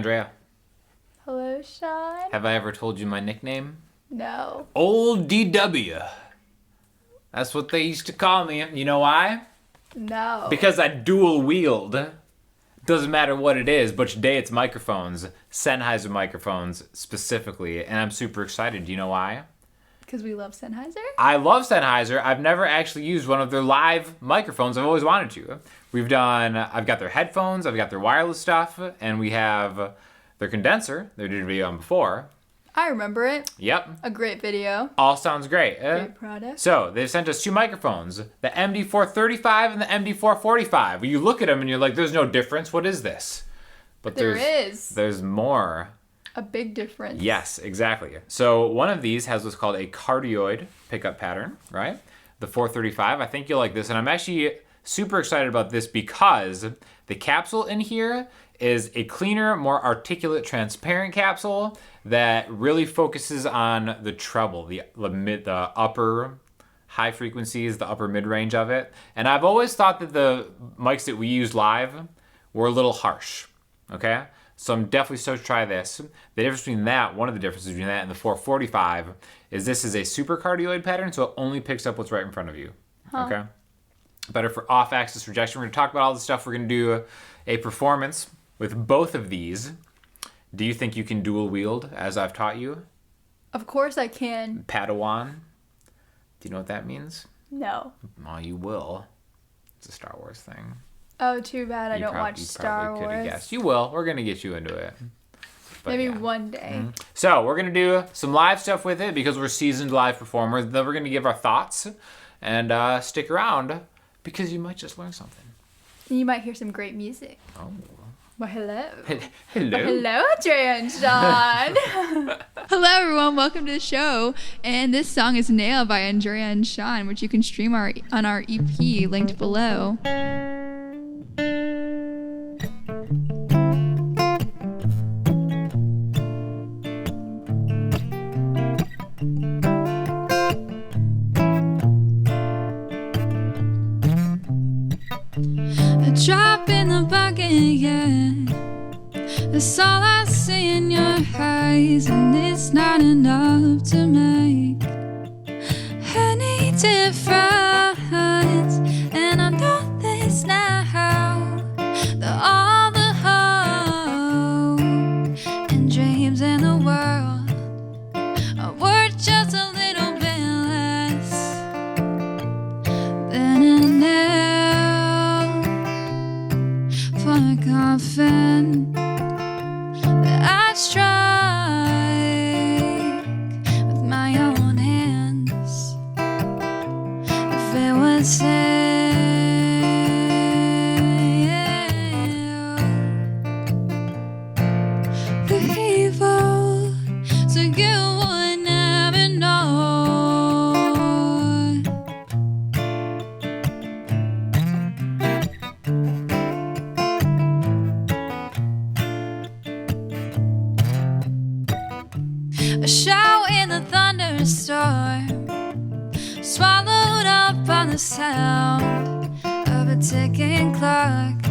Andrea. Hello, Sean. Have I ever told you my nickname? No. Old DW. That's what they used to call me. You know why? No. Because I dual wield. Doesn't matter what it is, but today it's microphones. Sennheiser microphones specifically. And I'm super excited. Do you know why? Because we love Sennheiser? I love Sennheiser. I've never actually used one of their live microphones. I've always wanted to. I've got their headphones, I've got their wireless stuff, and we have their condenser. They did a video on before. I remember it. Yep. A great video. All sounds great. Great product. So they've sent us two microphones, the MD435 and the MD445. You look at them and you're like, there's no difference. What is this? But there is. There's more. A big difference. Yes, exactly. So one of these has what's called a cardioid pickup pattern, right? The 435. I think you'll like this. And I'm actually super excited about this because the capsule in here is a cleaner, more articulate, transparent capsule that really focuses on the treble, the upper high frequencies, the upper mid-range of it. And I've always thought that the mics that we use live were a little harsh, okay? So I'm definitely stoked to try this. The difference between that, one of the differences between that and the 445 is this is a super cardioid pattern, so it only picks up what's right in front of you, okay? Better for off-axis rejection. We're gonna talk about all the stuff. We're gonna do a performance with both of these. Do you think you can dual wield as I've taught you? Of course I can. Padawan. Do you know what that means? No. Well, you will. It's a Star Wars thing. Oh, too bad I don't watch Star Wars. Guessed. You will. We're going to get you into it. But maybe yeah. one day. Mm-hmm. So we're going to do some live stuff with it because we're seasoned live performers. Then we're going to give our thoughts and stick around because you might just learn something. And you might hear some great music. Oh. Well, hello. Hello. Well, hello, Andrea and Sean. Hello, everyone. Welcome to the show. And this song is Nail by Andrea and Sean, which you can stream on our EP linked below. A drop in the bucket, yeah. That's all I see in your eyes, and it's not enough to make any difference. And I know this now, that all the hope and dreams in the world are worth just a little bit less than an nail for a coffin that I strike with my own hands. If it was the evil, so you would never know. A shout in the thunderstorm, swallowed up by the sound of a ticking clock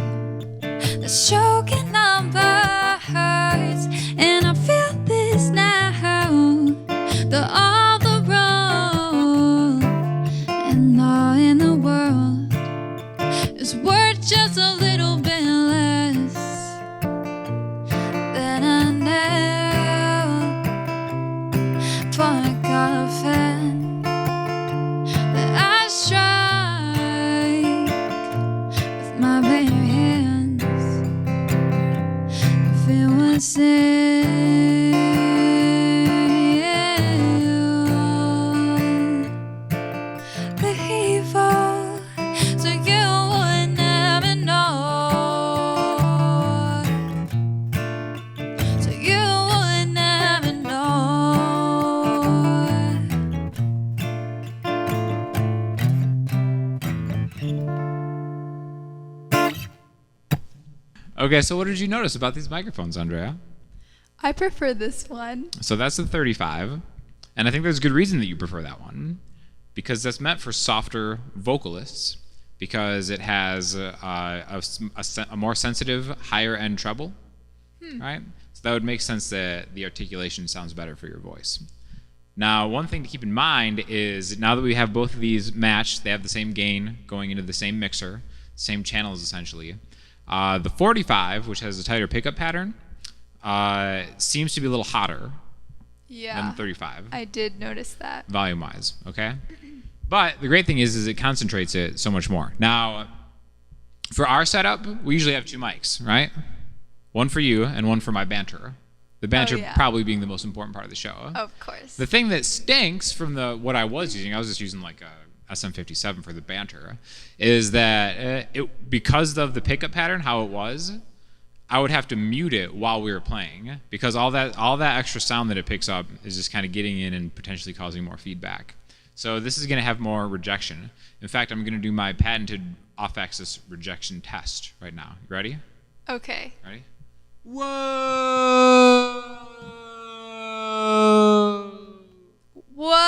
that's choking numbers. And I feel this now, that all the wrong and all in the world is worth just a little bit less than a nail for a coffin that I strike with my bare hands. If it was the evil, so you would never know. So you would never know. Okay, so what did you notice about these microphones, Andrea? I prefer this one. So that's the 35, and I think there's good reason that you prefer that one, because that's meant for softer vocalists, because it has a more sensitive, higher end treble, right? So that would make sense that the articulation sounds better for your voice. Now, one thing to keep in mind is now that we have both of these matched, they have the same gain going into the same mixer, same channels essentially. The 45, which has a tighter pickup pattern, seems to be a little hotter than the 35. I did notice that. Volume-wise, okay? But the great thing is it concentrates it so much more. Now, for our setup, we usually have 2 mics, right? One for you and one for my banter. The banter probably being the most important part of the show. Of course. The thing that stinks from what I was just using like a SM57 for the banter, is that because of the pickup pattern, how it was, I would have to mute it while we were playing because all that extra sound that it picks up is just kind of getting in and potentially causing more feedback. So this is going to have more rejection. In fact, I'm going to do my patented off-axis rejection test right now. You ready? Okay. Ready? Whoa! Whoa!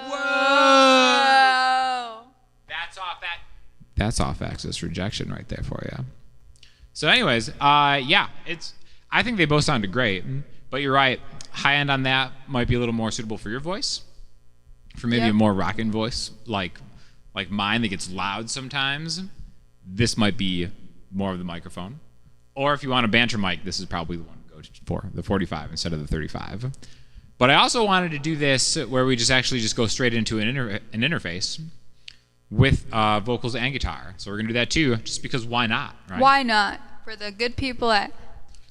Whoa! That's off-axis rejection right there for you. So anyways, I think they both sounded great, but you're right. High end on that might be a little more suitable for your voice, for maybe a more rockin' voice like mine that gets loud sometimes. This might be more of the microphone. Or if you want a banter mic, this is probably the one to go for, the 45 instead of the 35. But I also wanted to do this where we just go straight into an interface with vocals and guitar. So we're going to do that too, just because why not, right? Why not? For the good people at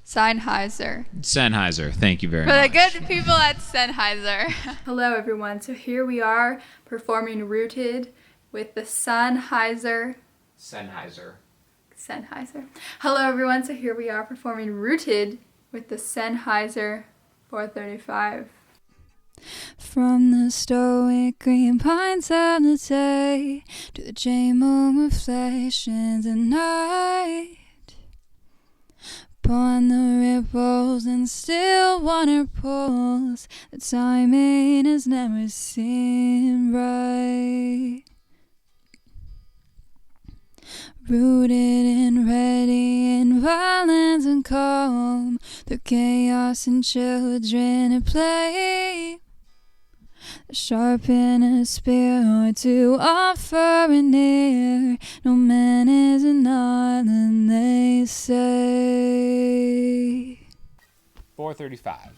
Sennheiser. Sennheiser, thank you very much. For the good people at Sennheiser. Hello everyone, so here we are performing Rooted with the Sennheiser. Hello everyone, so here we are performing Rooted with the Sennheiser 435. From the stoic green pines of the day to the jade moon reflections at night, upon the ripples and still water pools, the timing has never seemed right. Rooted and ready in violence and calm, the chaos and children at play, sharpen a spear or to offer an ear. No man is an island, they say. 435.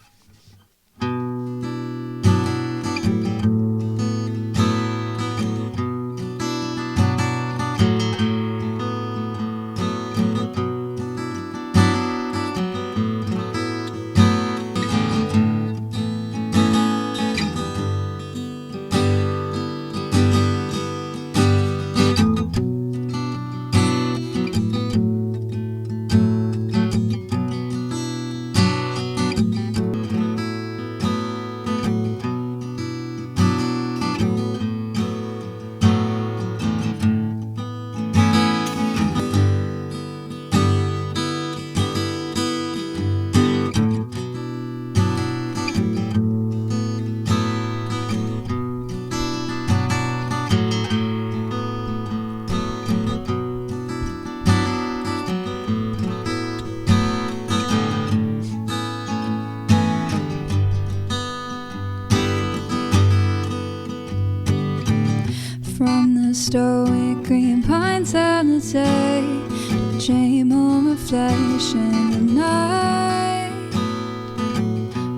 From the stoic green pines of the day to the jade moon reflection at night,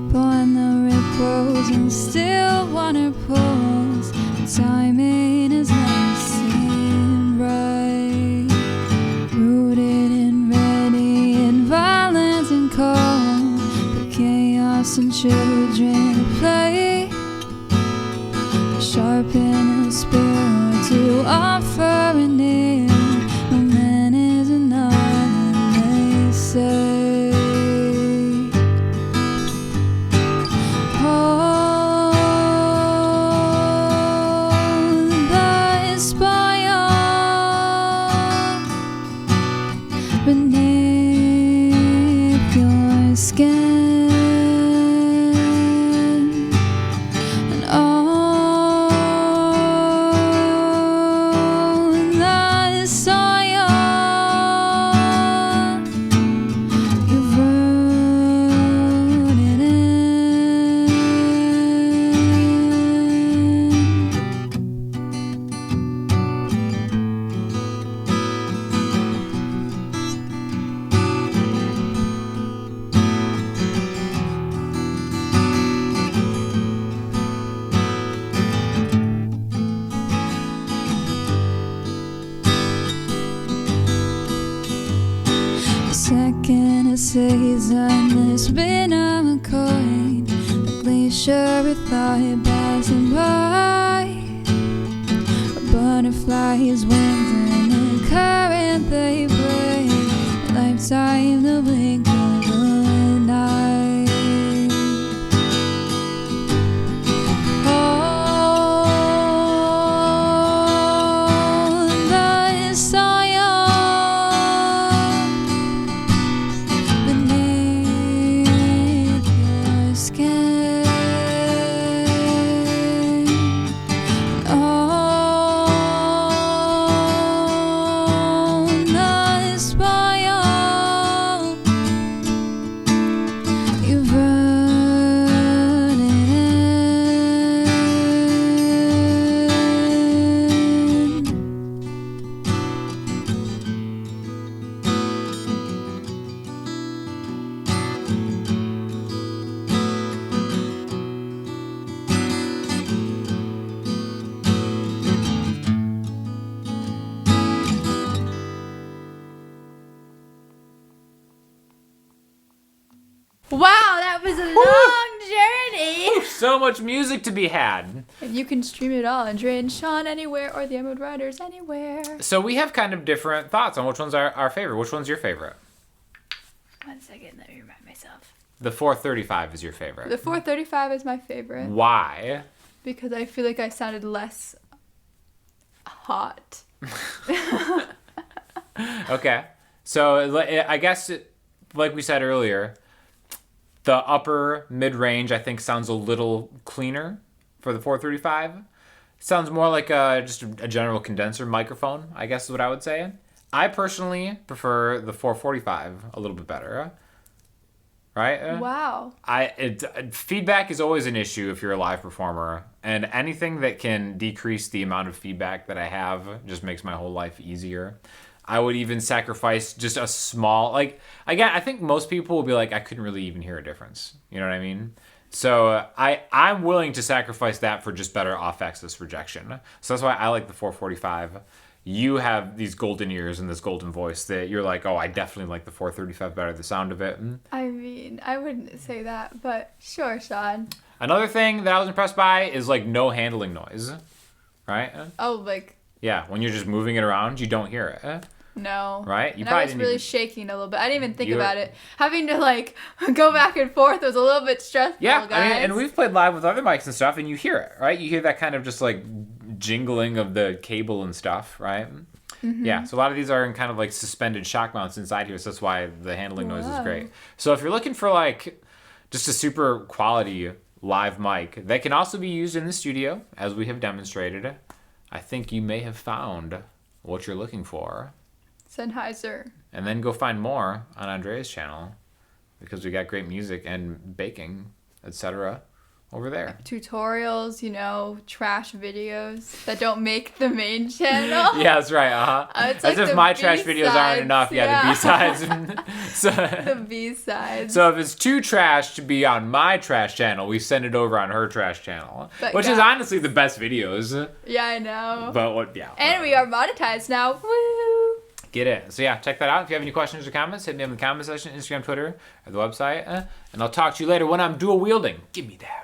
upon the ripples and still water pools, the timing has never seemed right. Rooted and ready in violence and calm, the chaos and children at play, sharpen a spear to offer an ear. No man is an island, they say. Oh, second a season, it's been a coin. The glacier with fire passing by. A butterfly's wings and the current they break. A lifetime the blink of an eye. Oh, the soil beneath your skin. Oh, the spoil you've run it in. Wow, that was a long journey. So much music to be had. And you can stream it all, Andrea and Sean anywhere, or the Emeryld Ryders anywhere. So we have kind of different thoughts on which one's our favorite. Which one's your favorite? 1 second, let me remind myself. The 435 is your favorite. The 435 is my favorite Why? because I feel like I sounded less hot. Okay. So I guess, like we said earlier, the upper mid-range I think sounds a little cleaner for the 435. Sounds more like just a general condenser microphone, I guess is what I would say. I personally prefer the 445 a little bit better. Right? Wow. Feedback is always an issue if you're a live performer, and anything that can decrease the amount of feedback that I have just makes my whole life easier. I would even sacrifice just a small, like, again, I think most people will be like, I couldn't really even hear a difference. You know what I mean? So I'm willing to sacrifice that for just better off-axis rejection. So that's why I like the 445. You have these golden ears and this golden voice that you're like, oh, I definitely like the 435 better, the sound of it. I mean, I wouldn't say that, but sure, Sean. Another thing that I was impressed by is like no handling noise, right? Oh, like, Yeah, when you're just moving it around, you don't hear it, no. right? You And probably I was didn't really even- shaking a little bit. I didn't even think You were- about it. Having to, like, go back and forth was a little bit stressful, Yeah, guys. I mean, and we've played live with other mics and stuff, and you hear it, right? You hear that kind of just like jingling of the cable and stuff, right? Mm-hmm. Yeah, so a lot of these are in kind of like suspended shock mounts inside here, so that's why the handling noise is Wow. great. So if you're looking for like just a super quality live mic that can also be used in the studio, as we have demonstrated, I think you may have found what you're looking for. Sennheiser. And then go find more on Andrea's channel, because we got great music and baking, etc. over there. Tutorials, you know, trash videos that don't make the main channel. Yeah, that's right. It's As like if the my trash videos aren't B-sides, enough. Yeah, yeah. the B-sides. The so, B-sides. so if it's too trash to be on my trash channel, we send it over on her trash channel, But which is yeah. honestly the best videos. Yeah, I know. But what? Yeah. And we are monetized now. Woo! Get it. So yeah, check that out. If you have any questions or comments, hit me up in the comment section, Instagram, Twitter, or the website. And I'll talk to you later when I'm dual wielding. Give me that.